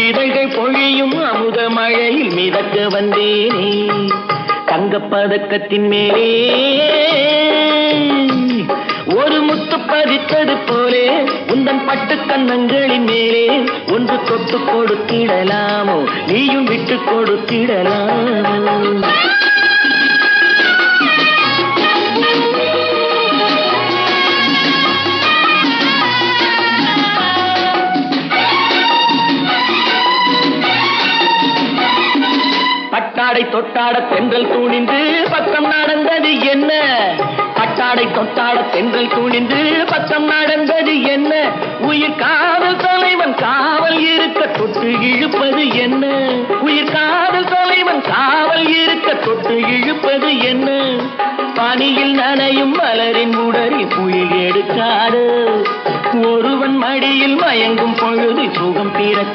இதழ்கள் பொழியும் அமுத மழையில் மிதக்க வந்தேனே தங்கப்பதக்கத்தின் மேலே ஒரு முத்து பதித்தது போலே உந்தன் பட்டு கன்னங்களின் மேலே ஒன்று தொட்டு கொடுத்திடலாமோ நீயும் விட்டு கொடுத்திடலாமோ பட்டாடை தொட்டாட தென்றல் தூணிந்து பக்கம் நடந்தது என்ன பட்டாடை தொட்டாட தென்றல் தூணிந்து பக்கம் நடந்தது என்ன உயிர் காதல் தலைவன் காவல் இருக்க தொட்டு இழுப்பது என்ன உயிர் காதல் தலைவன் காவல் இருக்க தொட்டு இழுப்பது என்ன பனியில் நனையும் மலரின் உடலில் புயல் எடுக்காது ஒருவன் மடியில் மயங்கும் பொழுது சுகம் தீர